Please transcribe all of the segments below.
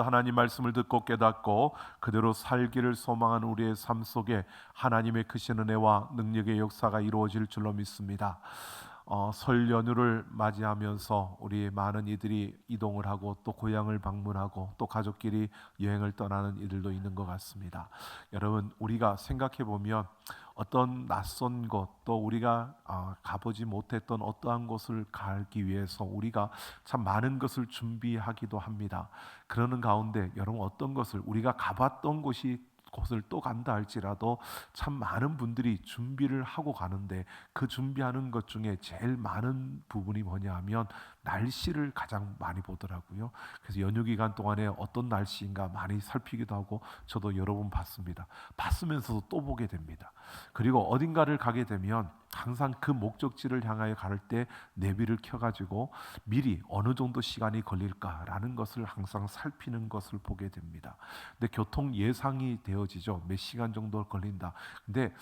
지난주도 하나님 말씀을 듣고 깨닫고 그대로 살기를 소망하는 우리의 삶 속에 하나님의 크신 은혜와 능력의 역사가 이루어질 줄로 믿습니다. 설 연휴를 맞이하면서 우리 많은 이들이 이동을 하고 또 고향을 방문하고 또 가족끼리 여행을 떠나는 이들도 있는 것 같습니다. 여러분, 우리가 생각해 보면 어떤 낯선 곳, 또 우리가 가보지 못했던 어떠한 곳을 가기 위해서 우리가 참 많은 것을 준비하기도 합니다. 그러는 가운데 여러분, 어떤 것을 우리가 가봤던 곳을 또 간다 할지라도 참 많은 분들이 준비를 하고 가는데, 그 준비하는 것 중에 제일 많은 부분이 뭐냐 하면 날씨를 가장 많이 보더라고요. 그래서 연휴 기간 동안에 어떤 날씨인가 많이 살피기도 하고, 저도 여러 번 봤습니다. 봤으면서도 또 보게 됩니다. 그리고 어딘가를 가게 되면 항상 그 목적지를 향하여 갈 때 내비를 켜가지고 미리 어느 정도 시간이 걸릴까라는 것을 항상 살피는 것을 보게 됩니다. 근데 교통 예상이 되어지죠. 몇 시간 정도 걸린다. 근데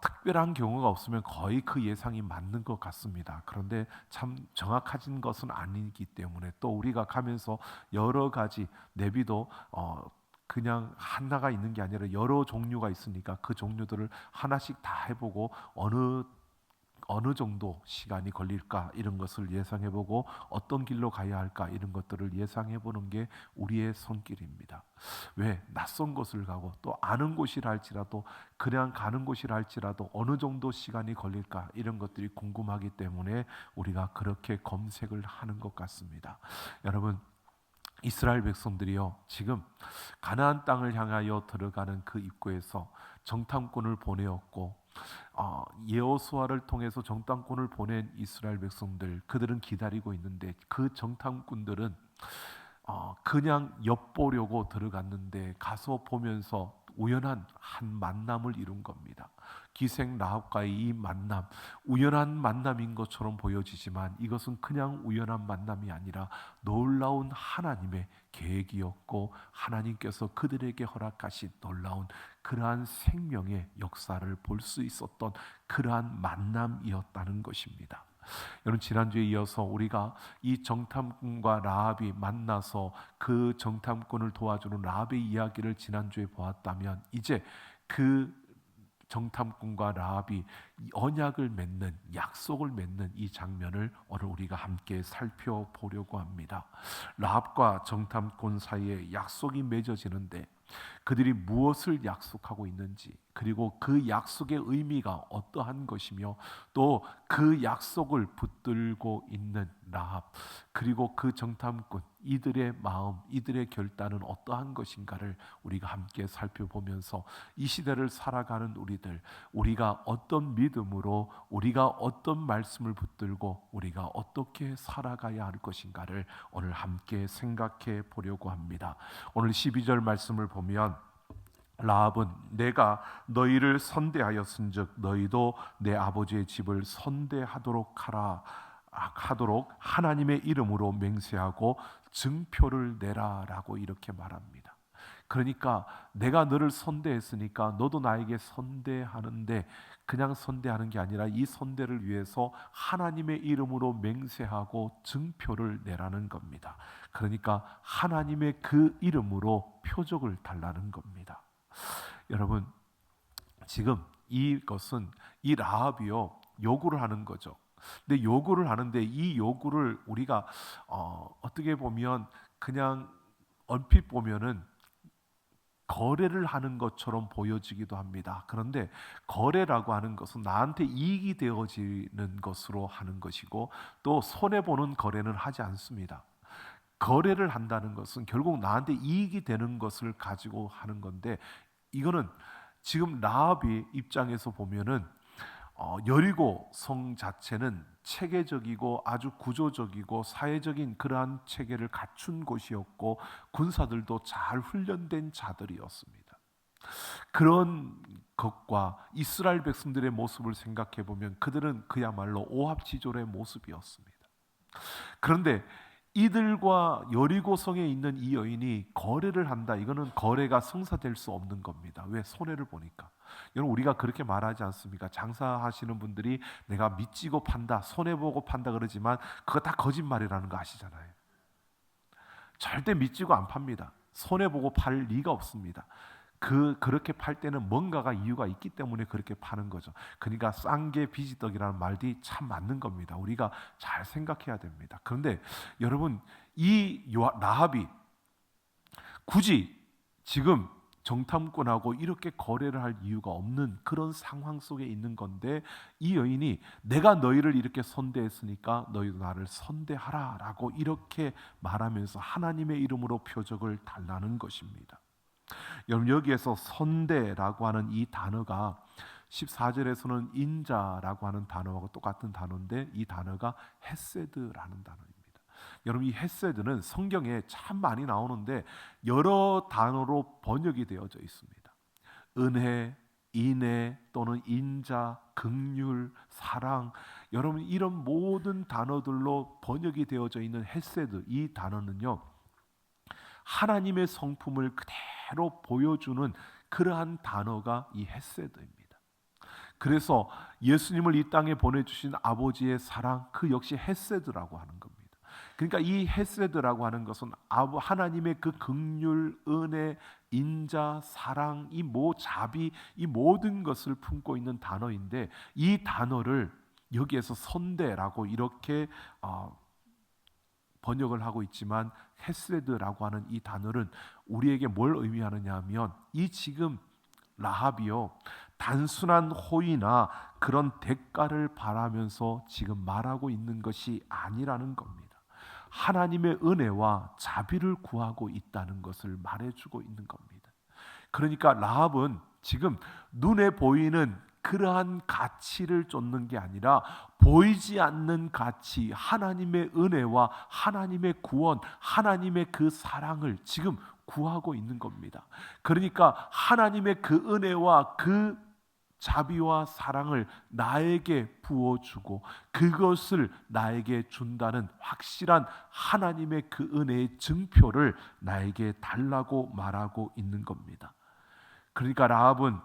특별한 경우가 없으면 거의 그 예상이 맞는 것 같습니다. 그런데 참 정확하진 것은 아니기 때문에 또 우리가 가면서 여러 가지 내비도 그냥 하나가 있는 게 아니라 여러 종류가 있으니까 그 종류들을 하나씩 다 해보고 어느 정도 시간이 걸릴까 이런 것을 예상해보고 어떤 길로 가야 할까 이런 것들을 예상해보는 게 우리의 손길입니다. 왜? 낯선 곳을 가고 또 아는 곳이라 할지라도 그냥 가는 곳이라 할지라도 어느 정도 시간이 걸릴까 이런 것들이 궁금하기 때문에 우리가 그렇게 검색을 하는 것 같습니다. 여러분, 이스라엘 백성들이요, 지금 가나안 땅을 향하여 들어가는 그 입구에서 정탐꾼을 보내었고, 여호수아를 통해서 정탐꾼을 보낸 이스라엘 백성들, 그들은 기다리고 있는데 그 정탐꾼들은 그냥 엿보려고 들어갔는데 가서 보면서 우연한 한 만남을 이룬 겁니다. 기생 라합과의 이 만남, 우연한 만남인 것처럼 보여지지만 이것은 그냥 우연한 만남이 아니라 놀라운 하나님의 계획이었고, 하나님께서 그들에게 허락하신 놀라운 그러한 생명의 역사를 볼 수 있었던 그러한 만남이었다는 것입니다. 여러분, 지난주에 이어서 우리가 이 정탐꾼과 라합이 만나서 그 정탐꾼을 도와주는 라합의 이야기를 지난주에 보았다면, 이제 그 정탐꾼과 라합이 언약을 맺는, 약속을 맺는 이 장면을 오늘 우리가 함께 살펴보려고 합니다. 라합과 정탐꾼 사이에 약속이 맺어지는데 그들이 무엇을 약속하고 있는지, 그리고 그 약속의 의미가 어떠한 것이며 또 그 약속을 붙들고 있는 라합, 그리고 그 정탐꾼, 이들의 마음, 이들의 결단은 어떠한 것인가를 우리가 함께 살펴보면서 이 시대를 살아가는 우리가 어떤 믿음으로, 우리가 어떤 말씀을 붙들고 우리가 어떻게 살아가야 할 것인가를 오늘 함께 생각해 보려고 합니다. 오늘 12절 말씀을 보면 라합은 내가 너희를 선대하였은즉 너희도 내 아버지의 집을 선대하도록 하도록 하나님의 이름으로 맹세하고 증표를 내라라고 이렇게 말합니다. 그러니까 내가 너를 선대했으니까 너도 나에게 선대하는데, 그냥 선대하는 게 아니라 이 선대를 위해서 하나님의 이름으로 맹세하고 증표를 내라는 겁니다. 그러니까 하나님의 그 이름으로 표적을 달라는 겁니다. 여러분, 지금 이것은 이 라합이요, 요구를 하는 거죠. 근데 요구를 하는데 이 요구를 우리가 어떻게 보면 그냥 얼핏 보면은 거래를 하는 것처럼 보여지기도 합니다. 그런데 거래라고 하는 것은 나한테 이익이 되어지는 것으로 하는 것이고, 또 손해보는 거래는 하지 않습니다. 거래를 한다는 것은 결국 나한테 이익이 되는 것을 가지고 하는 건데, 이거는 지금 라합의 입장에서 보면은 여리고 성 자체는 체계적이고 아주 구조적이고 사회적인 그러한 체계를 갖춘 곳이었고, 군사들도 잘 훈련된 자들이었습니다. 그런 것과 이스라엘 백성들의 모습을 생각해 보면 그들은 그야말로 오합지졸의 모습이었습니다. 그런데 이들과 여리고성에 있는 이 여인이 거래를 한다. 이거는 거래가 성사될 수 없는 겁니다. 왜? 손해를 보니까. 여러분, 우리가 그렇게 말하지 않습니까? 장사하시는 분들이 내가 미치고 판다, 손해보고 판다 그러지만 그거 다 거짓말이라는 거 아시잖아요. 절대 미치고 안 팝니다. 손해 보고 팔 리가 없습니다. 그렇게 팔 때는 뭔가가 이유가 있기 때문에 그렇게 파는 거죠. 그러니까 싼 게 비지떡이라는 말이 참 맞는 겁니다. 우리가 잘 생각해야 됩니다. 그런데 여러분, 이 라합이 굳이 지금 정탐꾼하고 이렇게 거래를 할 이유가 없는 그런 상황 속에 있는 건데, 이 여인이 내가 너희를 이렇게 선대했으니까 너희도 나를 선대하라 라고 이렇게 말하면서 하나님의 이름으로 표적을 달라는 것입니다. 여러분, 여기에서 선대라고 하는 이 단어가 14절에서는 인자라고 하는 단어하고 똑같은 단어인데, 이 단어가 헤세드라는 단어입니다. 여러분, 이 헤세드는 성경에 참 많이 나오는데 여러 단어로 번역이 되어져 있습니다. 은혜, 인애 또는 인자, 긍휼, 사랑, 여러분 이런 모든 단어들로 번역이 되어져 있는 헤세드, 이 단어는요, 하나님의 성품을 그대로 보여주는 그러한 단어가 이 헤세드입니다. 그래서 예수님을 이 땅에 보내주신 아버지의 사랑, 그 역시 헤세드라고 하는 겁니다. 그러니까 이 헤세드라고 하는 것은 하나님의 그 긍휼, 은혜, 인자, 사랑, 자비, 이 모든 것을 품고 있는 단어인데, 이 단어를 여기에서 선대라고 이렇게 번역을 하고 있지만, 헤세드라고 하는 이 단어는 우리에게 뭘 의미하느냐 하면, 이 지금 라합이요, 단순한 호의나 그런 대가를 바라면서 지금 말하고 있는 것이 아니라는 겁니다. 하나님의 은혜와 자비를 구하고 있다는 것을 말해주고 있는 겁니다. 그러니까 라합은 지금 눈에 보이는 그러한 가치를 쫓는 게 아니라 보이지 않는 가치, 하나님의 은혜와 하나님의 구원, 하나님의 그 사랑을 지금 구하고 있는 겁니다. 그러니까 하나님의 그 은혜와 그 자비와 사랑을 나에게 부어주고 그것을 나에게 준다는 확실한 하나님의 그 은혜의 증표를 나에게 달라고 말하고 있는 겁니다. 그러니까 라합은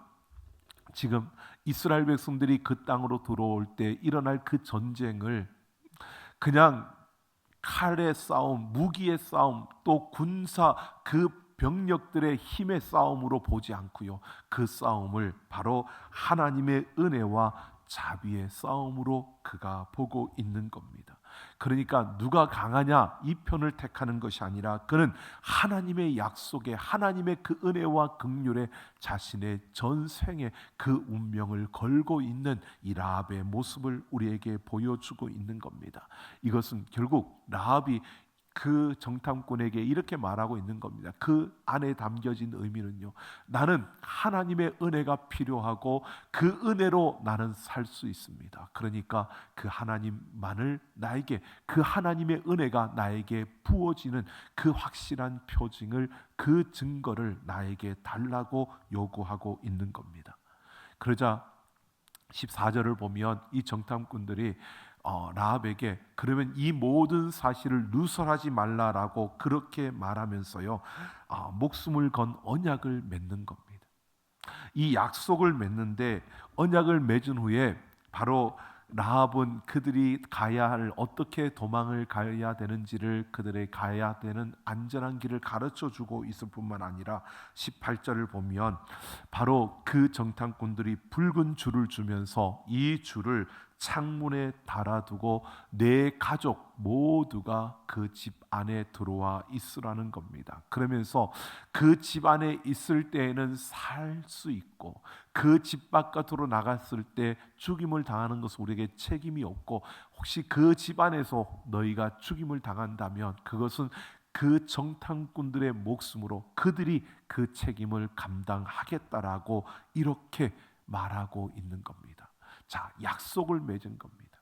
지금 이스라엘 백성들이 그 땅으로 들어올 때 일어날 그 전쟁을 그냥 칼의 싸움, 무기의 싸움, 또 군사 그 병력들의 힘의 싸움으로 보지 않고요, 그 싸움을 바로 하나님의 은혜와 자비의 싸움으로 그가 보고 있는 겁니다. 그러니까 누가 강하냐 이 편을 택하는 것이 아니라 그는 하나님의 약속에, 하나님의 그 은혜와 긍휼에 자신의 전생의 그 운명을 걸고 있는 이 라합의 모습을 우리에게 보여주고 있는 겁니다. 이것은 결국 라합이 그 정탐꾼에게 이렇게 말하고 있는 겁니다. 그 안에 담겨진 의미는요, 나는 하나님의 은혜가 필요하고 그 은혜로 나는 살 수 있습니다. 그러니까 그 하나님만을 나에게, 그 하나님의 은혜가 나에게 부어지는 그 확실한 표징을, 그 증거를 나에게 달라고 요구하고 있는 겁니다. 그러자 14절을 보면 이 정탐꾼들이 라합에게 그러면 이 모든 사실을 누설하지 말라라고 그렇게 말하면서요, 목숨을 건 언약을 맺는 겁니다. 이 약속을 맺는데, 언약을 맺은 후에 바로 라합은 그들이 가야 할, 어떻게 도망을 가야 되는지를, 그들의 가야 되는 안전한 길을 가르쳐 주고 있을 뿐만 아니라 18절을 보면 바로 그 정탐꾼들이 붉은 줄을 주면서 이 줄을 창문에 달아두고 내 가족 모두가 그 집 안에 들어와 있으라는 겁니다. 그러면서 그 집 안에 있을 때에는 살 수 있고 그 집 바깥으로 나갔을 때 죽임을 당하는 것은 우리에게 책임이 없고, 혹시 그 집 안에서 너희가 죽임을 당한다면 그것은 그 정탐꾼들의 목숨으로 그들이 그 책임을 감당하겠다라고 이렇게 말하고 있는 겁니다. 자, 약속을 맺은 겁니다.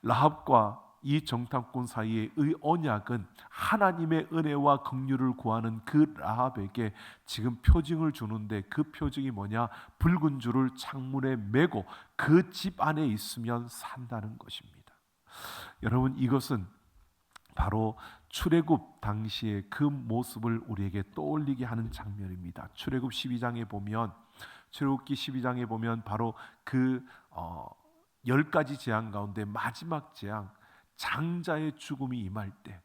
라합과 이 정탐꾼 사이의 언약은 하나님의 은혜와 긍휼을 구하는 그 라합에게 지금 표징을 주는데, 그 표징이 뭐냐? 붉은 줄을 창문에 메고 그 집 안에 있으면 산다는 것입니다. 여러분, 이것은 바로 출애굽 당시의 그 모습을 우리에게 떠올리게 하는 장면입니다. 출애굽 12장에 보면, 출애굽기 12장에 보면 바로 그 10가지 재앙 가운데 마지막 재앙, 장자의 죽음이 임할 때,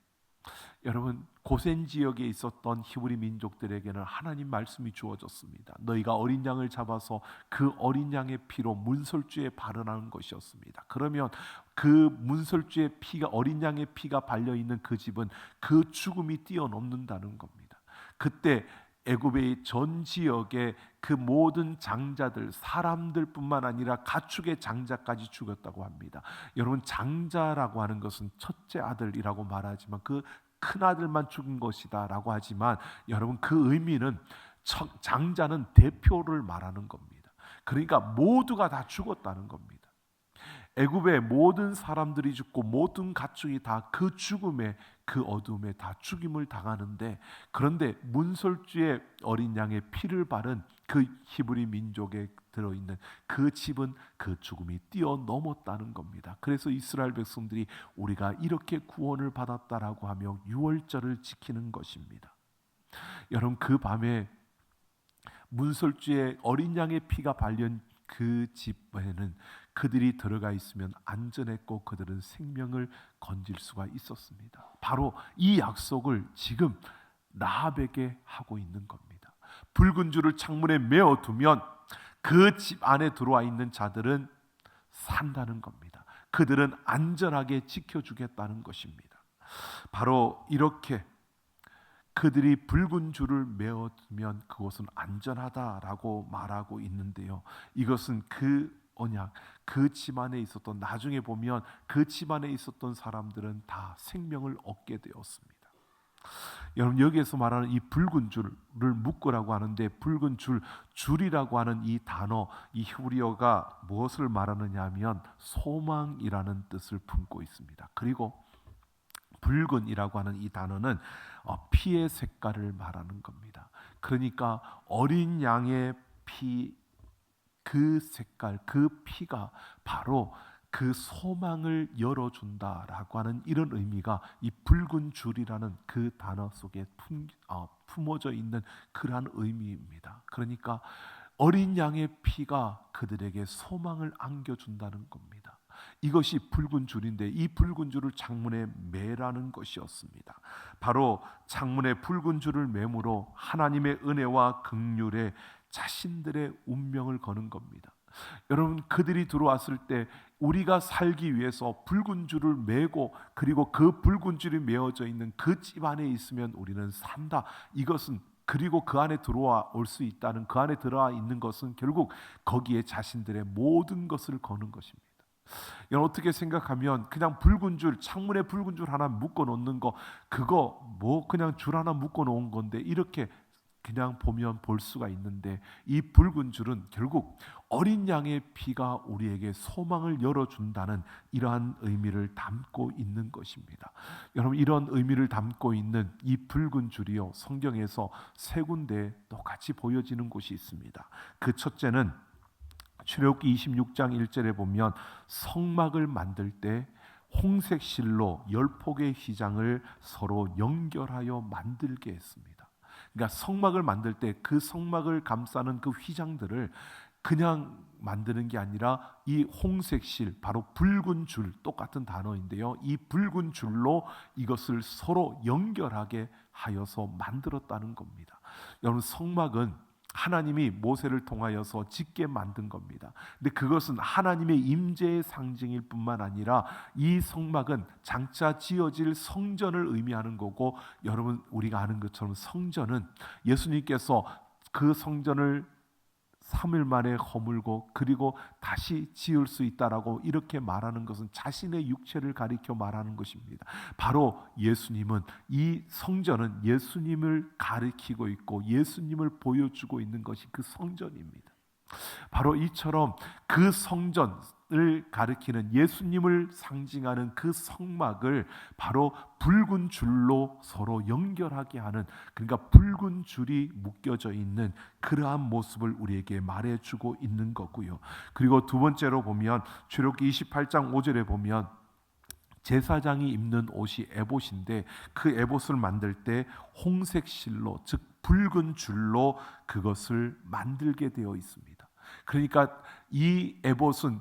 여러분 고센 지역에 있었던 히브리 민족들에게는 하나님 말씀이 주어졌습니다. 너희가 어린 양을 잡아서 그 어린 양의 피로 문설주에 바르라는 것이었습니다. 그러면 그 문설주의 피가, 어린 양의 피가 발려 있는 그 집은 그 죽음이 뛰어넘는다는 겁니다. 그때 애굽의 전 지역의 그 모든 장자들, 사람들뿐만 아니라 가축의 장자까지 죽었다고 합니다. 여러분, 장자라고 하는 것은 첫째 아들이라고 말하지만 그 큰 아들만 죽은 것이다라고 하지만, 여러분, 그 의미는 장자는 대표를 말하는 겁니다. 그러니까 모두가 다 죽었다는 겁니다. 애굽의 모든 사람들이 죽고 모든 가축이 다 그 죽음에, 그 어둠에 다 죽임을 당하는데, 그런데 문설주의 어린 양의 피를 바른 그 히브리 민족에 들어있는 그 집은 그 죽음이 뛰어넘었다는 겁니다. 그래서 이스라엘 백성들이 우리가 이렇게 구원을 받았다라고 하며 유월절을 지키는 것입니다. 여러분, 그 밤에 문설주의 어린 양의 피가 발린 그 집에는 그들이 들어가 있으면 안전했고 그들은 생명을 건질 수가 있었습니다. 바로 이 약속을 지금 라합에게 하고 있는 겁니다. 붉은 줄을 창문에 메어두면 그 집 안에 들어와 있는 자들은 산다는 겁니다. 그들은 안전하게 지켜주겠다는 것입니다. 바로 이렇게 그들이 붉은 줄을 메어두면 그곳은 안전하다라고 말하고 있는데요, 이것은 그 언약, 그 집안에 있었던, 나중에 보면 그 집안에 있었던 사람들은 다 생명을 얻게 되었습니다. 여러분, 여기에서 말하는 이 붉은 줄을 묶으라고 하는데, 붉은 줄이라고 하는 이 단어, 이 히브리어가 무엇을 말하느냐 하면 소망이라는 뜻을 품고 있습니다. 그리고 붉은이라고 하는 이 단어는 피의 색깔을 말하는 겁니다. 그러니까 어린 양의 피, 그 색깔, 그 피가 바로 그 소망을 열어준다라고 하는 이런 의미가 이 붉은 줄이라는 그 단어 속에 품어져 있는 그러한 의미입니다. 그러니까 어린 양의 피가 그들에게 소망을 안겨준다는 겁니다. 이것이 붉은 줄인데, 이 붉은 줄을 창문에 매라는 것이었습니다. 바로 창문에 붉은 줄을 매므로 하나님의 은혜와 긍휼에 자신들의 운명을 거는 겁니다. 여러분, 그들이 들어왔을 때 우리가 살기 위해서 붉은 줄을 매고, 그리고 그 붉은 줄이 메어져 있는 그 집 안에 있으면 우리는 산다. 이것은, 그리고 그 안에 들어와 올 수 있다는, 그 안에 들어와 있는 것은 결국 거기에 자신들의 모든 것을 거는 것입니다. 여러분, 어떻게 생각하면 그냥 붉은 줄, 창문에 붉은 줄 하나 묶어 놓는 거, 그거 뭐 그냥 줄 하나 묶어 놓은 건데, 이렇게 그냥 보면 볼 수가 있는데, 이 붉은 줄은 결국 어린 양의 피가 우리에게 소망을 열어준다는 이러한 의미를 담고 있는 것입니다. 여러분, 이런 의미를 담고 있는 이 붉은 줄이요, 성경에서 세 군데 똑같이 보여지는 곳이 있습니다. 그 첫째는 출애굽기 26장 1절에 보면 성막을 만들 때 홍색 실로 10폭의 휘장을 서로 연결하여 만들게 했습니다. 그러니까 성막을 만들 때 그 성막을 감싸는 그 휘장들을 그냥 만드는 게 아니라 이 홍색 실, 바로 붉은 줄, 똑같은 단어인데요, 이 붉은 줄로 이것을 서로 연결하게 하여서 만들었다는 겁니다. 여러분, 성막은 하나님이 모세를 통하여서 짓게 만든 겁니다. 근데 그것은 하나님의 임재의 상징일 뿐만 아니라 이 성막은 장차 지어질 성전을 의미하는 거고, 여러분, 우리가 아는 것처럼 성전은 예수님께서 그 성전을 3일 만에 허물고 그리고 다시 지을 수 있다라고 이렇게 말하는 것은 자신의 육체를 가리켜 말하는 것입니다. 바로 예수님은, 이 성전은 예수님을 가리키고 있고 예수님을 보여주고 있는 것이 그 성전입니다. 바로 이처럼 그 성전을 가리키는, 예수님을 상징하는 그 성막을 바로 붉은 줄로 서로 연결하게 하는, 그러니까 붉은 줄이 묶여져 있는 그러한 모습을 우리에게 말해주고 있는 거고요. 그리고 두 번째로 보면 출애굽기 28장 5절에 보면 제사장이 입는 옷이 에봇인데, 그 에봇을 만들 때 홍색 실로, 즉 붉은 줄로 그것을 만들게 되어 있습니다. 그러니까 이 에봇은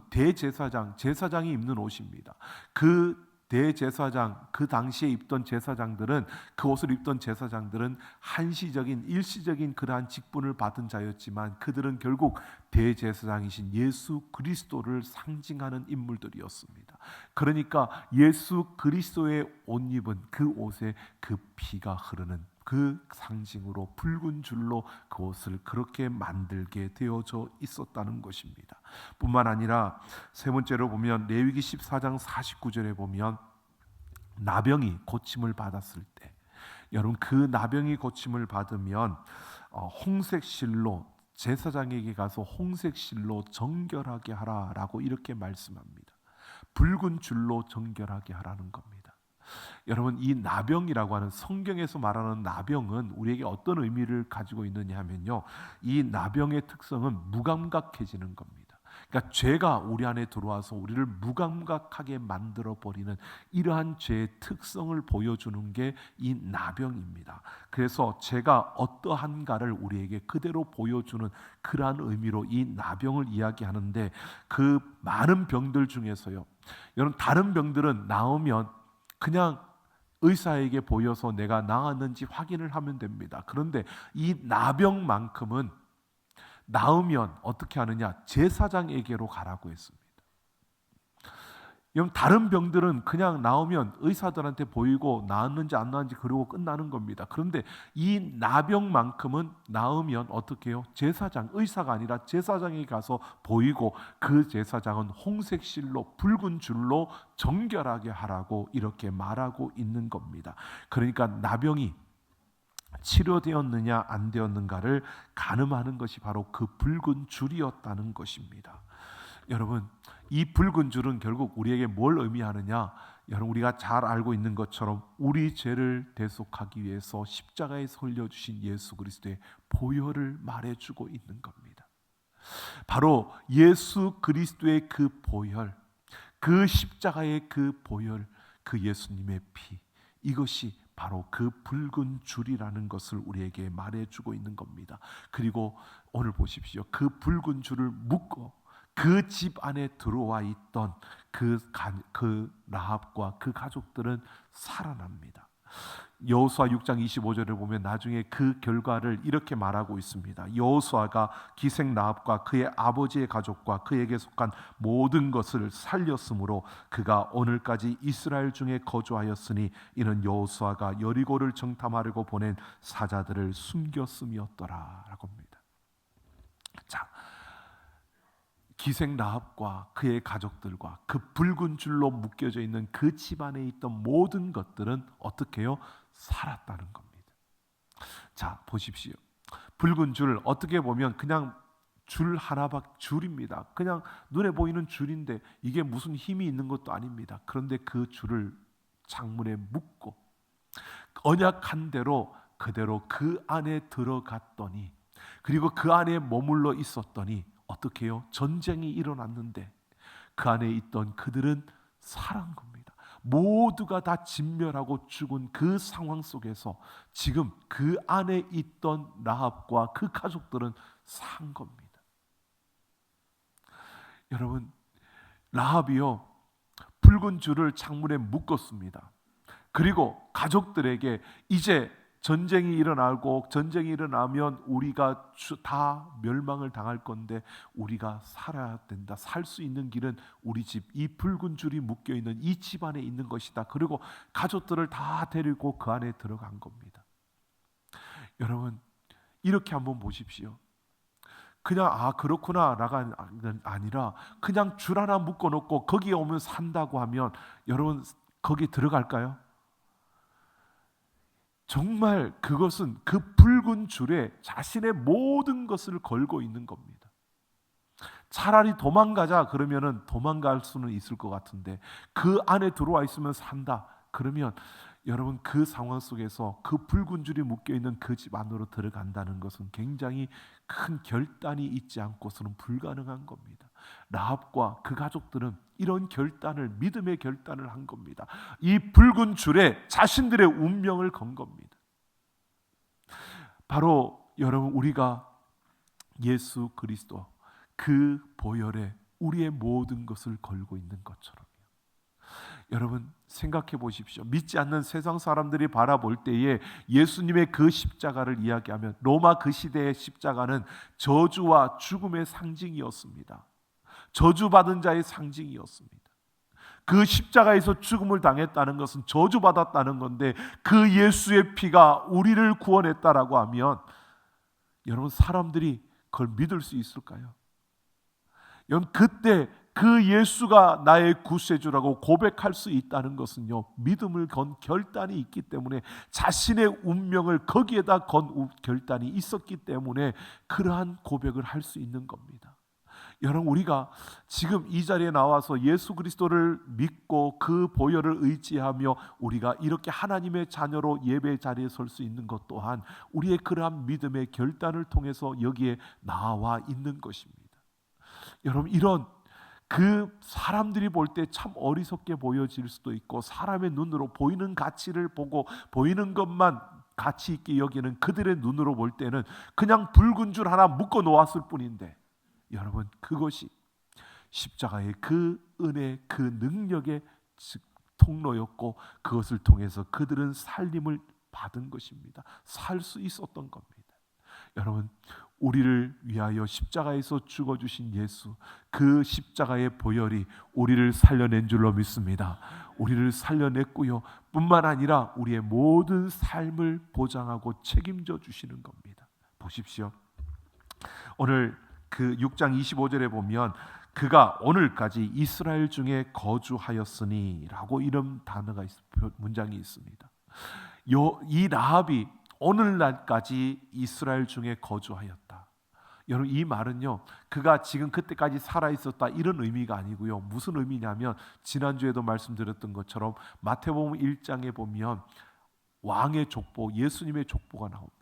제사장이 입는 옷입니다. 그 대제사장, 그 당시에 입던 제사장들은, 그 옷을 입던 제사장들은 한시적인 일시적인 그러한 직분을 받은 자였지만 그들은 결국 대제사장이신 예수 그리스도를 상징하는 인물들이었습니다. 그러니까 예수 그리스도의 옷 입은 그 옷에 그 피가 흐르는 그 상징으로 붉은 줄로 그 옷을 그렇게 만들게 되어져 있었다는 것입니다. 뿐만 아니라 세 번째로 보면 레위기 14장 49절에 보면 나병이 고침을 받았을 때, 여러분 그 나병이 고침을 받으면 홍색 실로, 제사장에게 가서 홍색 실로 정결하게 하라라고 이렇게 말씀합니다. 붉은 줄로 정결하게 하라는 겁니다. 여러분, 이 나병이라고 하는, 성경에서 말하는 나병은 우리에게 어떤 의미를 가지고 있느냐 하면요, 이 나병의 특성은 무감각해지는 겁니다. 그러니까 죄가 우리 안에 들어와서 우리를 무감각하게 만들어 버리는 이러한 죄의 특성을 보여주는 게 이 나병입니다. 그래서 죄가 어떠한가를 우리에게 그대로 보여주는 그러한 의미로 이 나병을 이야기하는데, 그 많은 병들 중에서요, 여러분 다른 병들은 나오면 그냥 의사에게 보여서 내가 나았는지 확인을 하면 됩니다. 그런데 이 나병만큼은 나으면 어떻게 하느냐? 제사장에게로 가라고 했습니다. 여러분 다른 병들은 그냥 나오면 의사들한테 보이고 나았는지 안 나았는지 그러고 끝나는 겁니다. 그런데 이 나병만큼은 나으면 어떻게 해요? 제사장, 의사가 아니라 제사장에 가서 보이고 그 제사장은 홍색 실로 붉은 줄로 정결하게 하라고 이렇게 말하고 있는 겁니다. 그러니까 나병이 치료되었느냐 안 되었는가를 가늠하는 것이 바로 그 붉은 줄이었다는 것입니다. 여러분, 이 붉은 줄은 결국 우리에게 뭘 의미하느냐? 여러분, 우리가 잘 알고 있는 것처럼 우리 죄를 대속하기 위해서 십자가에 설려주신 예수 그리스도의 보혈을 말해주고 있는 겁니다. 바로 예수 그리스도의 그 보혈, 그 십자가의 그 보혈, 그 예수님의 피, 이것이 바로 그 붉은 줄이라는 것을 우리에게 말해주고 있는 겁니다. 그리고 오늘 보십시오. 그 붉은 줄을 묶어 그 집 안에 들어와 있던 그 라합과 그 가족들은 살아납니다. 여호수아 6장 25절을 보면 나중에 그 결과를 이렇게 말하고 있습니다. 여호수아가 기생 라합과 그의 아버지의 가족과 그에게 속한 모든 것을 살렸으므로 그가 오늘까지 이스라엘 중에 거주하였으니 이는 여호수아가 여리고를 정탐하려고 보낸 사자들을 숨겼음이었더라 라고 합니다. 자, 기생 라합과 그의 가족들과 그 붉은 줄로 묶여져 있는 그 집안에 있던 모든 것들은 어떻게 해요? 살았다는 겁니다. 자, 보십시오. 붉은 줄, 어떻게 보면 그냥 줄 하나밖에, 줄입니다. 그냥 눈에 보이는 줄인데 이게 무슨 힘이 있는 것도 아닙니다. 그런데 그 줄을 창문에 묶고 언약한 대로 그대로 그 안에 들어갔더니, 그리고 그 안에 머물러 있었더니 어떻게 해요? 전쟁이 일어났는데 그 안에 있던 그들은 살아난 겁니다. 모두가 다 진멸하고 죽은 그 상황 속에서 지금 그 안에 있던 라합과 그 가족들은 산 겁니다. 여러분, 라합이요, 붉은 줄을 창문에 묶었습니다. 그리고 가족들에게 이제 전쟁이 일어나면 우리가 다 멸망을 당할 건데 우리가 살아야 된다. 살 수 있는 길은 우리 집, 이 붉은 줄이 묶여 있는 이 집 안에 있는 것이다. 그리고 가족들을 다 데리고 그 안에 들어간 겁니다. 여러분, 이렇게 한번 보십시오. 그냥 그렇구나라가 아니라 그냥 줄 하나 묶어놓고 거기에 오면 산다고 하면 여러분 거기 들어갈까요? 정말 그것은 그 붉은 줄에 자신의 모든 것을 걸고 있는 겁니다. 차라리 도망가자 그러면은 도망갈 수는 있을 것 같은데 그 안에 들어와 있으면 산다 그러면 여러분 그 상황 속에서 그 붉은 줄이 묶여 있는 그 집 안으로 들어간다는 것은 굉장히 큰 결단이 있지 않고서는 불가능한 겁니다. 라합과 그 가족들은 이런 결단을, 믿음의 결단을 한 겁니다. 이 붉은 줄에 자신들의 운명을 건 겁니다. 바로 여러분, 우리가 예수 그리스도 그 보혈에 우리의 모든 것을 걸고 있는 것처럼요. 여러분 생각해 보십시오. 믿지 않는 세상 사람들이 바라볼 때에 예수님의 그 십자가를 이야기하면 로마 그 시대의 십자가는 저주와 죽음의 상징이었습니다. 저주받은 자의 상징이었습니다. 그 십자가에서 죽음을 당했다는 것은 저주받았다는 건데 그 예수의 피가 우리를 구원했다라고 하면 여러분 사람들이 그걸 믿을 수 있을까요? 여러분 그때 그 예수가 나의 구세주라고 고백할 수 있다는 것은요, 믿음을 건 결단이 있기 때문에, 자신의 운명을 거기에다 건 결단이 있었기 때문에 그러한 고백을 할 수 있는 겁니다. 여러분 우리가 지금 이 자리에 나와서 예수 그리스도를 믿고 그 보혈을 의지하며 우리가 이렇게 하나님의 자녀로 예배 자리에 설 수 있는 것 또한 우리의 그러한 믿음의 결단을 통해서 여기에 나와 있는 것입니다. 여러분 이런 그 사람들이 볼 때 참 어리석게 보여질 수도 있고 사람의 눈으로 보이는 가치를 보고 보이는 것만 가치 있게 여기는 그들의 눈으로 볼 때는 그냥 붉은 줄 하나 묶어 놓았을 뿐인데 여러분 그것이 십자가의 그 은혜 그 능력의 통로였고 그것을 통해서 그들은 살림을 받은 것입니다. 살 수 있었던 겁니다. 여러분 우리를 위하여 십자가에서 죽어주신 예수 그 십자가의 보혈이 우리를 살려낸 줄로 믿습니다. 우리를 살려냈고요 뿐만 아니라 우리의 모든 삶을 보장하고 책임져 주시는 겁니다. 보십시오. 오늘 그 6장 25절에 보면 그가 오늘까지 이스라엘 중에 거주하였으니 라고 이런 단어가 문장이 있습니다. 이 라합이 오늘날까지 이스라엘 중에 거주하였다. 여러분 이 말은요 그가 지금 그때까지 살아있었다 이런 의미가 아니고요 무슨 의미냐면 지난주에도 말씀드렸던 것처럼 마태복음 1장에 보면 왕의 족보 예수님의 족보가 나옵니다.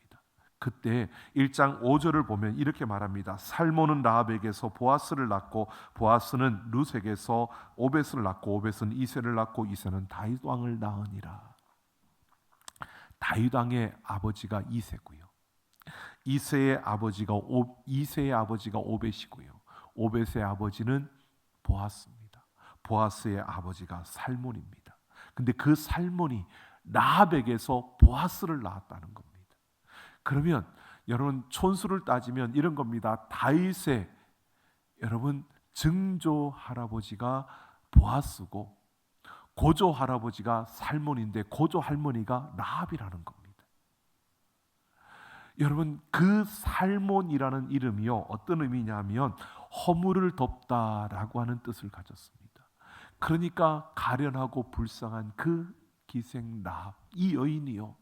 그때 1장 5절을 보면 이렇게 말합니다. 살몬은 라합에게서 보아스를 낳고 보아스는 룻에게서 오벳을 낳고 오벳은 이새를 낳고 이새는 다윗 왕을 낳으니라. 다윗 왕의 아버지가 이새고요. 이새의 아버지가 오벳이고요. 오벳의 아버지는 보아스입니다. 보아스의 아버지가 살몬입니다. 근데 그 살몬이 라합에게서 보아스를 낳았다는 겁니다. 그러면 여러분 촌수를 따지면 이런 겁니다. 다윗의 여러분 증조 할아버지가 보아스고 고조 할아버지가 살몬인데 고조 할머니가 라합이라는 겁니다. 여러분 그 살몬이라는 이름이요 어떤 의미냐면 허물을 덮다라고 하는 뜻을 가졌습니다. 그러니까 가련하고 불쌍한 그 기생 라합 이 여인이요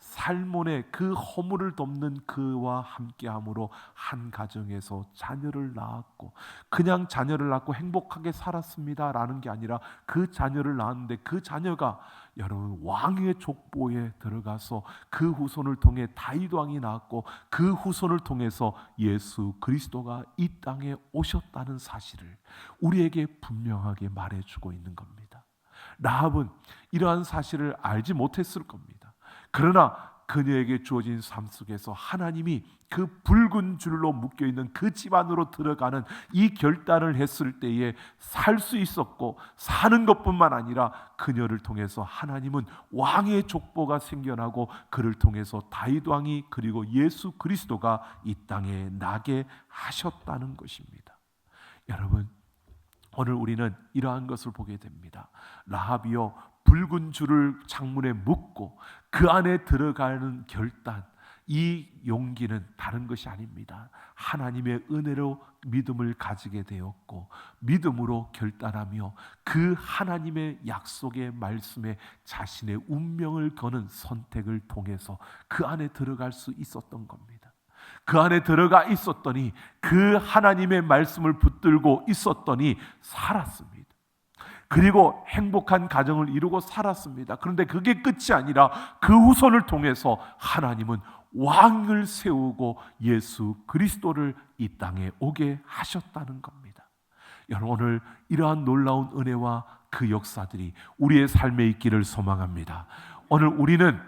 살몬의 그 허물을 덮는 그와 함께함으로 한 가정에서 자녀를 낳았고 그냥 자녀를 낳고 행복하게 살았습니다라는 게 아니라 그 자녀를 낳았는데 그 자녀가 여러분 왕의 족보에 들어가서 그 후손을 통해 다윗 왕이 낳았고 그 후손을 통해서 예수 그리스도가 이 땅에 오셨다는 사실을 우리에게 분명하게 말해주고 있는 겁니다. 라합은 이러한 사실을 알지 못했을 겁니다. 그러나 그녀에게 주어진 삶 속에서 하나님이 그 붉은 줄로 묶여있는 그 집안으로 들어가는 이 결단을 했을 때에 살 수 있었고 사는 것뿐만 아니라 그녀를 통해서 하나님은 왕의 족보가 생겨나고 그를 통해서 다윗 왕이 그리고 예수 그리스도가 이 땅에 나게 하셨다는 것입니다. 여러분 오늘 우리는 이러한 것을 보게 됩니다. 라합이요 붉은 줄을 창문에 묶고 그 안에 들어가는 결단 이 용기는 다른 것이 아닙니다. 하나님의 은혜로 믿음을 가지게 되었고 믿음으로 결단하며 그 하나님의 약속의 말씀에 자신의 운명을 거는 선택을 통해서 그 안에 들어갈 수 있었던 겁니다. 그 안에 들어가 있었더니 그 하나님의 말씀을 붙들고 있었더니 살았습니다. 그리고 행복한 가정을 이루고 살았습니다. 그런데 그게 끝이 아니라 그 후손을 통해서 하나님은 왕을 세우고 예수 그리스도를 이 땅에 오게 하셨다는 겁니다. 여러분 오늘 이러한 놀라운 은혜와 그 역사들이 우리의 삶에 있기를 소망합니다. 오늘 우리는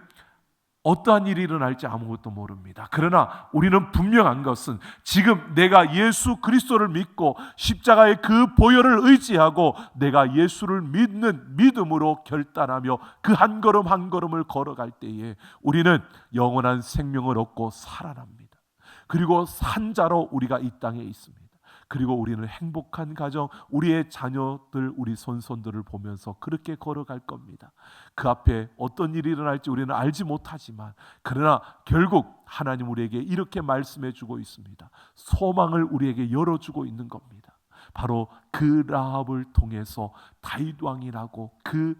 어떠한 일이 일어날지 아무것도 모릅니다. 그러나 우리는 분명한 것은 지금 내가 예수 그리스도를 믿고 십자가의 그 보혈을 의지하고 내가 예수를 믿는 믿음으로 결단하며 그 한 걸음 한 걸음을 걸어갈 때에 우리는 영원한 생명을 얻고 살아납니다. 그리고 산자로 우리가 이 땅에 있습니다. 그리고 우리는 행복한 가정, 우리의 자녀들, 우리 손손들을 보면서 그렇게 걸어갈 겁니다. 그 앞에 어떤 일이 일어날지 우리는 알지 못하지만 그러나 결국 하나님 우리에게 이렇게 말씀해 주고 있습니다. 소망을 우리에게 열어주고 있는 겁니다. 바로 그 라합을 통해서 다윗 왕이라고 그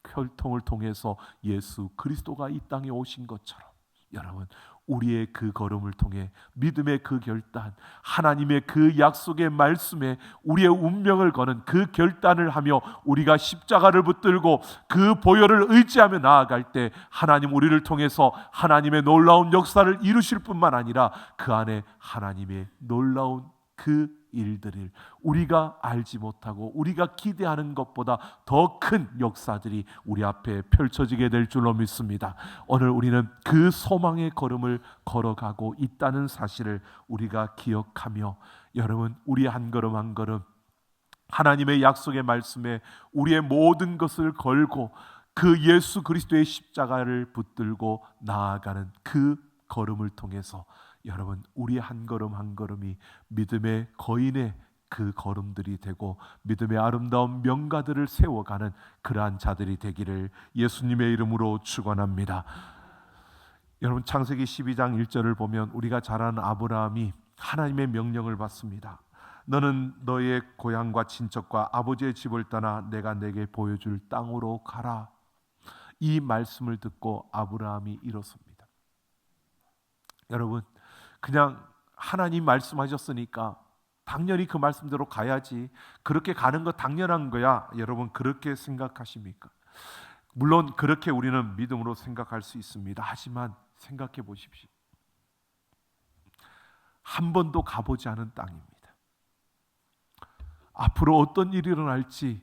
혈통을 통해서 예수 그리스도가 이 땅에 오신 것처럼 여러분 우리의 그 걸음을 통해 믿음의 그 결단, 하나님의 그 약속의 말씀에 우리의 운명을 거는 그 결단을 하며 우리가 십자가를 붙들고 그 보혈을 의지하며 나아갈 때 하나님 우리를 통해서 하나님의 놀라운 역사를 이루실 뿐만 아니라 그 안에 하나님의 놀라운 그 일들을 우리가 알지 못하고 우리가 기대하는 것보다 더 큰 역사들이 우리 앞에 펼쳐지게 될 줄로 믿습니다. 오늘 우리는 그 소망의 걸음을 걸어가고 있다는 사실을 우리가 기억하며 여러분 우리 한 걸음 한 걸음 하나님의 약속의 말씀에 우리의 모든 것을 걸고 그 예수 그리스도의 십자가를 붙들고 나아가는 그 걸음을 통해서 여러분 우리 한 걸음 한 걸음이 믿음의 거인의 그 걸음들이 되고 믿음의 아름다운 명가들을 세워가는 그러한 자들이 되기를 예수님의 이름으로 축원합니다. 여러분 창세기 12장 1절을 보면 우리가 잘 아는 아브라함이 하나님의 명령을 받습니다. 너는 너의 고향과 친척과 아버지의 집을 떠나 내가 내게 보여줄 땅으로 가라. 이 말씀을 듣고 아브라함이 일어섭니다. 여러분 그냥 하나님 말씀하셨으니까 당연히 그 말씀대로 가야지, 그렇게 가는 거 당연한 거야, 여러분 그렇게 생각하십니까? 물론 그렇게 우리는 믿음으로 생각할 수 있습니다. 하지만 생각해 보십시오. 한 번도 가보지 않은 땅입니다. 앞으로 어떤 일이 일어날지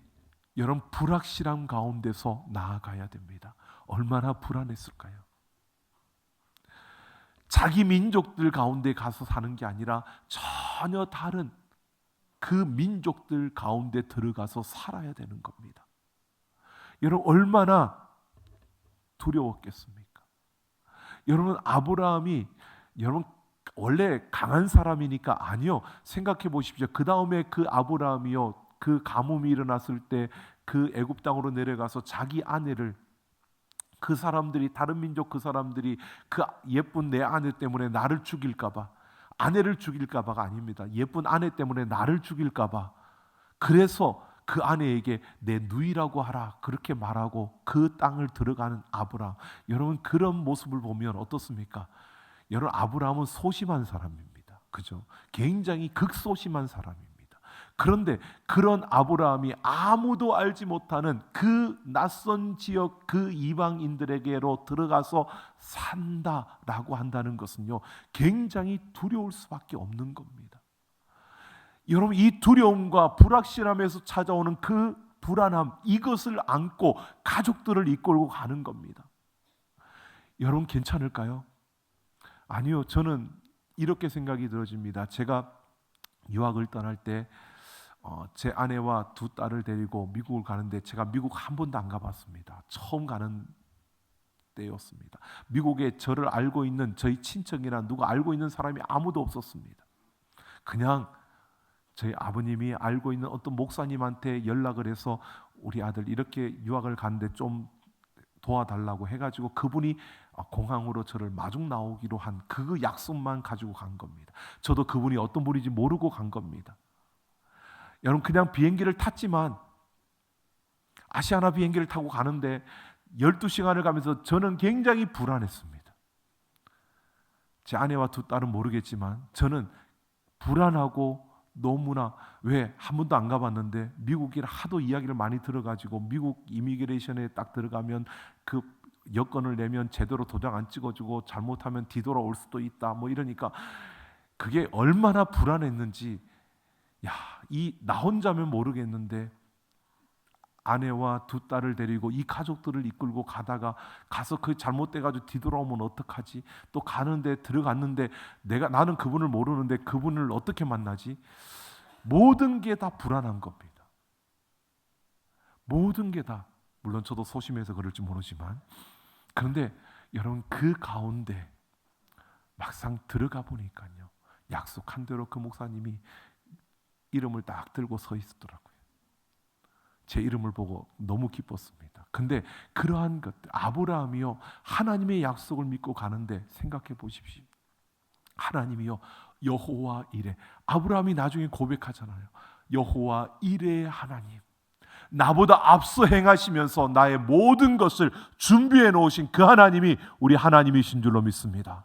여러분 불확실한 가운데서 나아가야 됩니다. 얼마나 불안했을까요? 자기 민족들 가운데 가서 사는 게 아니라 전혀 다른 그 민족들 가운데 들어가서 살아야 되는 겁니다. 여러분 얼마나 두려웠겠습니까? 여러분 아브라함이 여러분 원래 강한 사람이니까 아니요. 생각해 보십시오. 그 다음에 그 아브라함이요 그 가뭄이 일어났을 때 그 애굽 땅으로 내려가서 자기 아내를 그 사람들이 다른 민족 그 사람들이 그 예쁜 내 아내 때문에 나를 죽일까봐 아내를 죽일까봐가 아닙니다. 예쁜 아내 때문에 나를 죽일까봐 그래서 그 아내에게 내 누이라고 하라 그렇게 말하고 그 땅을 들어가는 아브라함. 여러분 그런 모습을 보면 어떻습니까? 여러분 아브라함은 소심한 사람입니다. 그죠? 굉장히 극소심한 사람입니다. 그런데 그런 아브라함이 아무도 알지 못하는 그 낯선 지역 그 이방인들에게로 들어가서 산다라고 한다는 것은요 굉장히 두려울 수밖에 없는 겁니다. 여러분 이 두려움과 불확실함에서 찾아오는 그 불안함 이것을 안고 가족들을 이끌고 가는 겁니다. 여러분 괜찮을까요? 아니요. 저는 이렇게 생각이 들어집니다. 제가 유학을 떠날 때 제 아내와 두 딸을 데리고 미국을 가는데 제가 미국 한 번도 안 가봤습니다. 처음 가는 때였습니다. 미국에 저를 알고 있는 저희 친척이나 누가 알고 있는 사람이 아무도 없었습니다. 그냥 저희 아버님이 알고 있는 어떤 목사님한테 연락을 해서 우리 아들 이렇게 유학을 가는데 좀 도와달라고 해가지고 그분이 공항으로 저를 마중 나오기로 한 그 약속만 가지고 간 겁니다. 저도 그분이 어떤 분인지 모르고 간 겁니다. 여러분 그냥 비행기를 탔지만 아시아나 비행기를 타고 가는데 12시간을 가면서 저는 굉장히 불안했습니다. 제 아내와 두 딸은 모르겠지만 저는 불안하고 너무나 왜 한 번도 안 가봤는데 미국이라 하도 이야기를 많이 들어가지고 미국 이미그레이션에 딱 들어가면 그 여권을 내면 제대로 도장 안 찍어주고 잘못하면 뒤돌아올 수도 있다 뭐 이러니까 그게 얼마나 불안했는지 나 혼자면 모르겠는데 아내와 두 딸을 데리고 이 가족들을 이끌고 가서 그 잘못돼가지고 뒤돌아오면 어떡하지? 또 가는데 들어갔는데 나는 그분을 모르는데 그분을 어떻게 만나지? 모든 게 다 불안한 겁니다. 모든 게 다, 물론 저도 소심해서 그럴지 모르지만, 그런데 여러분 그 가운데 막상 들어가 보니까요, 약속한 대로 그 목사님이 이름을 딱 들고 서 있더라고요. 제 이름을 보고 너무 기뻤습니다. 근데 그러한 것들, 아브라함이요, 하나님의 약속을 믿고 가는데 생각해 보십시오. 하나님이요, 여호와 이레. 아브라함이 나중에 고백하잖아요. 여호와 이레의 하나님, 나보다 앞서 행하시면서 나의 모든 것을 준비해 놓으신 그 하나님이 우리 하나님이신 줄로 믿습니다.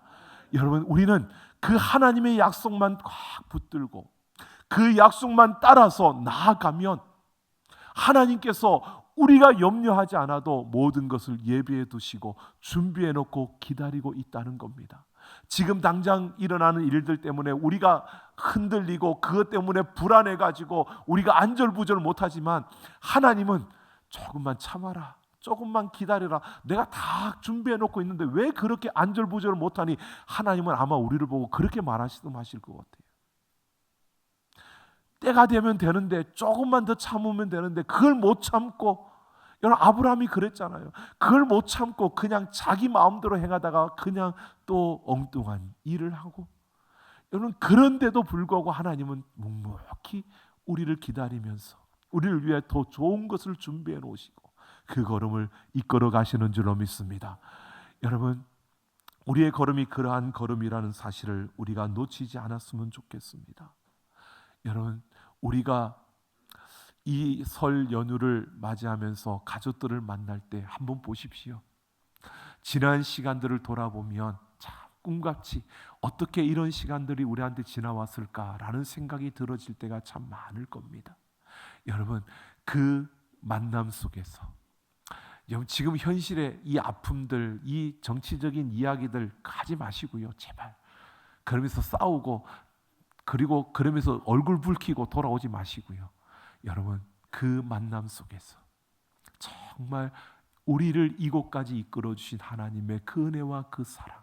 여러분, 우리는 그 하나님의 약속만 꽉 붙들고 그 약속만 따라서 나아가면 하나님께서 우리가 염려하지 않아도 모든 것을 예비해 두시고 준비해 놓고 기다리고 있다는 겁니다. 지금 당장 일어나는 일들 때문에 우리가 흔들리고 그것 때문에 불안해가지고 우리가 안절부절 못하지만, 하나님은 조금만 참아라, 조금만 기다려라, 내가 다 준비해 놓고 있는데 왜 그렇게 안절부절을 못하니? 하나님은 아마 우리를 보고 그렇게 말하실 것 같아요. 때가 되면 되는데, 조금만 더 참으면 되는데 그걸 못 참고, 여러분 아브라함이 그랬잖아요. 그걸 못 참고 그냥 자기 마음대로 행하다가 그냥 또 엉뚱한 일을 하고, 여러분 그런데도 불구하고 하나님은 묵묵히 우리를 기다리면서 우리를 위해 더 좋은 것을 준비해 놓으시고 그 걸음을 이끌어 가시는 줄로 믿습니다. 여러분, 우리의 걸음이 그러한 걸음이라는 사실을 우리가 놓치지 않았으면 좋겠습니다. 여러분, 우리가 이 설 연휴를 맞이하면서 가족들을 만날 때 한번 보십시오. 지난 시간들을 돌아보면 참 꿈같이 어떻게 이런 시간들이 우리한테 지나왔을까라는 생각이 들어질 때가 참 많을 겁니다. 여러분, 그 만남 속에서 지금 현실의 이 아픔들, 이 정치적인 이야기들 하지 마시고요, 제발. 그러면서 싸우고 그리고 그러면서 얼굴 붉히고 돌아오지 마시고요. 여러분, 그 만남 속에서 정말 우리를 이곳까지 이끌어 주신 하나님의 그 은혜와 그 사랑,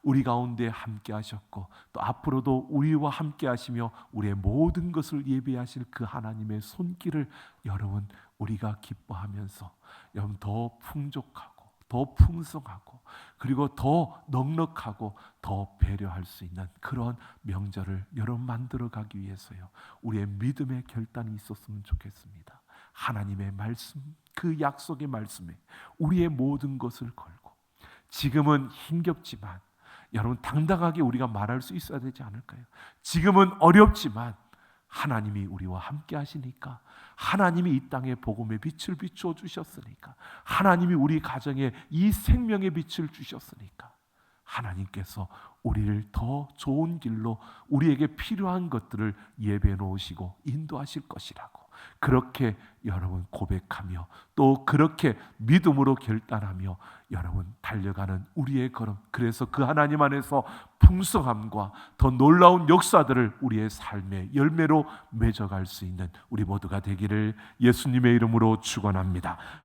우리 가운데 함께 하셨고 또 앞으로도 우리와 함께 하시며 우리의 모든 것을 예비하실 그 하나님의 손길을 여러분 우리가 기뻐하면서 여러분 더 풍족하고 더 풍성하고 그리고 더 넉넉하고 더 배려할 수 있는 그런 명절을 여러분 만들어가기 위해서요, 우리의 믿음의 결단이 있었으면 좋겠습니다. 하나님의 말씀, 그 약속의 말씀에 우리의 모든 것을 걸고, 지금은 힘겹지만 여러분 당당하게 우리가 말할 수 있어야 되지 않을까요? 지금은 어렵지만 하나님이 우리와 함께 하시니까, 하나님이 이 땅에 복음의 빛을 비추어 주셨으니까, 하나님이 우리 가정에 이 생명의 빛을 주셨으니까 하나님께서 우리를 더 좋은 길로 우리에게 필요한 것들을 예배해 놓으시고 인도하실 것이라고, 그렇게 여러분 고백하며 또 그렇게 믿음으로 결단하며 여러분 달려가는 우리의 걸음, 그래서 그 하나님 안에서 풍성함과 더 놀라운 역사들을 우리의 삶의 열매로 맺어갈 수 있는 우리 모두가 되기를 예수님의 이름으로 축원합니다.